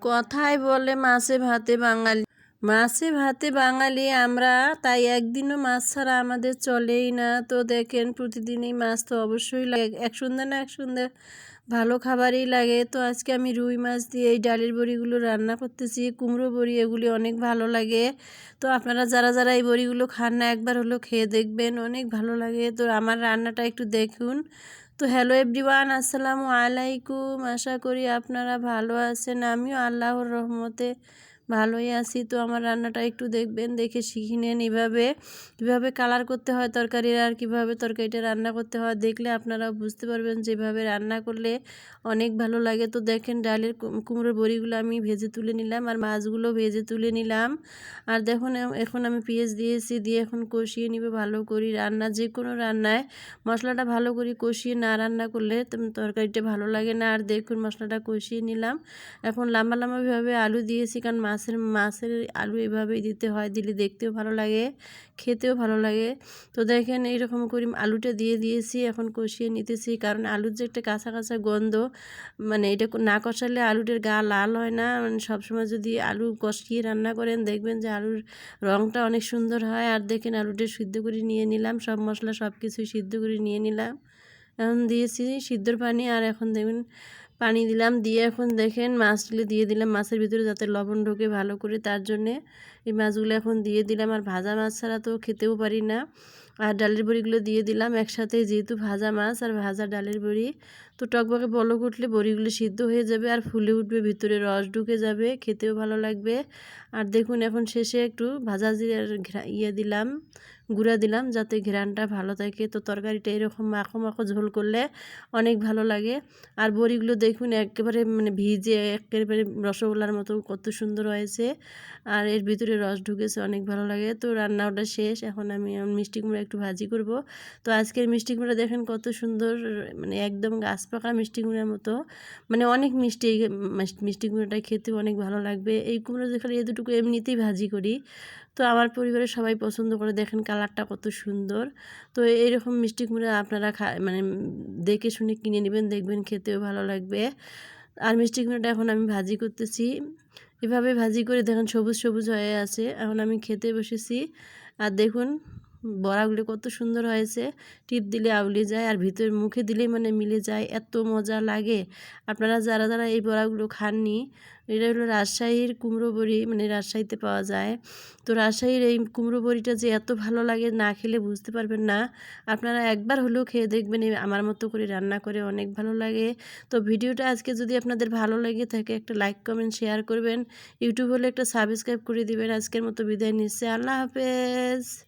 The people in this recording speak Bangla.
কথায় বলে মাছে ভাতে বাঙালি, মাছে ভাতে বাঙালি আমরা, তাই একদিনও মাছ ছাড়া আমাদের চলেই না। তো দেখেন প্রতিদিনই মাছ তো অবশ্যই লাগে, এক সন্ধ্যে না এক সন্ধ্যে ভালো খাবারই লাগে। তো আজকে আমি রুই মাছ দিয়ে এই ডালের বড়িগুলো রান্না করতেছি, কুমড়ো বড়ি, এগুলি অনেক ভালো লাগে। তো আপনারা যারা যারা এই বড়িগুলো খান না একবার হলো খেয়ে দেখবেন, অনেক ভালো লাগে। তো আমার রান্নাটা একটু দেখুন। তো হ্যালো এভরিওয়ান, আসসালামু আলাইকুম। আশা করি আপনারা ভালো আছেন, আমিও আল্লাহর রহমতে ভালোই আছি। তো আমার রান্নাটা একটু দেখবেন, দেখে শিখে নেন কীভাবে কালার করতে হয় তরকারির, আর কীভাবে তরকারিটা রান্না করতে হয় দেখলে আপনারাও বুঝতে পারবেন যেভাবে রান্না করলে অনেক ভালো লাগে। তো দেখেন ডালের কুমড়োর বড়িগুলো আমি ভেজে তুলে নিলাম, আর মাছগুলো ভেজে তুলে নিলাম। আর দেখুন এখন আমি পেঁয়াজ দিয়েছি, দিয়ে এখন কষিয়ে নিব ভালো করে। রান্না যে কোনো রান্নায় মশলাটা ভালো করে কষিয়ে না রান্না করলে তরকারিটা ভালো লাগে না। আর দেখুন মশলাটা কষিয়ে নিলাম। এখন লম্বা লম্বাভাবে আলু দিয়েছি, কারণ মাছের আলু এভাবেই দিতে হয়, দিলে দেখতেও ভালো লাগে, খেতেও ভালো লাগে। তো দেখেন এইরকম করে আলুটা দিয়ে দিয়েছি, এখন কষিয়ে নিতেছি, কারণ আলুর যে একটা কাঁচা কাঁচা গন্ধ, মানে এটা না কষালে আলুটার গা লাল হয় না। মানে সবসময় যদি আলু কষিয়ে রান্না করেন দেখবেন যে আলুর রঙটা অনেক সুন্দর হয়। আর দেখেন আলুটা সিদ্ধ করে নিয়ে নিলাম, সব মশলা সব কিছুই সিদ্ধ করে নিয়ে নিলাম। এখন দিয়েছি সিদ্ধর পানি, আর এখন দেখবেন পানি দিলাম, দিয়ে এখন দেখেন মাছগুলো দিয়ে দিলাম, মাছের ভিতরে যাতে লবণ ঢোকে ভালো করে, তার জন্যে এই মাছগুলো এখন দিয়ে দিলাম। আর ভাজা মাছ ছাড়া তো খেতেও পারি না। আর ডালের বড়িগুলো দিয়ে দিলাম একসাথে, যেহেতু ভাজা মাছ আর ভাজা ডালের বড়ি। তো টকবকে বলক উঠলে বড়িগুলো সিদ্ধ হয়ে যাবে আর ফুলে উঠবে, ভিতরে রস ঢুকে যাবে, খেতেও ভালো লাগবে। আর দেখুন এখন শেষে একটু ভাজা জিরার দিলাম, গুঁড়া দিলাম, যাতে ঘ্রাণটা ভালো থাকে। তো তরকারিটা এরকম মাখো মাখো ঝোল করলে অনেক ভালো লাগে। আর বড়িগুলো দেখুন একেবারে মানে ভিজে একেবারে রসগোল্লার মতো কত সুন্দর হয়েছে, আর এর ভিতরে রস ঢুকেছে, অনেক ভালো লাগে। তো রান্নাটা শেষ, এখন আমি মিষ্টি কুমড়া একটু ভাজি করব। তো আজকের মিষ্টি কুমড়া দেখেন কত সুন্দর, মানে একদম গাছ পাকা মিষ্টি কুমড়ার মতো, মানে অনেক মিষ্টি। এই মিষ্টি কুমড়াটা খেতে অনেক ভালো লাগবে। এই কুমড়া যেখানে এতটুকু এমনিতেই ভাজি করি, তো আমার পরিবারের সবাই পছন্দ করে, দেখেন কালারটা কত সুন্দর। তো এইরকম মিষ্টি কুমড়া আপনারা মানে দেখে শুনে কিনে নেবেন, দেখবেন খেতেও ভালো লাগবে। আর মিষ্টি কুমড়াটা এখন আমি ভাজি করতেছি, এভাবে ভাজি করে দেখেন সবুজ সবুজ হয়ে আছে। এখন আমি খেতে বসেছি, আর দেখুন বড়াগুলো কত সুন্দর হয়েছে, টিপ দিলে আউলে যায়, আর ভিতরে মুখে দিলে মানে মিলে যায়, এত মজা লাগে। আপনারা যারা যারা এই বড়াগুলো খাননি, এটা হলো রাজশাহীর কুমড়ো বড়ি, মানে রাজশাহীতে পাওয়া যায়। তো রাজশাহীর এই কুমড়ো বড়িটা যে এত ভালো লাগে, না খেলে বুঝতে পারবেন না। আপনারা একবার হলেও খেয়ে দেখবেন, আমার মতো করে রান্না করে অনেক ভালো লাগে। তো ভিডিওটা আজকে যদি আপনাদের ভালো লেগে থাকে একটা লাইক কমেন্ট শেয়ার করবেন, ইউটিউব হলে একটা সাবস্ক্রাইব করে দিবেন। আজকের মতো বিদায় নিচ্ছে, আল্লাহ হাফেজ।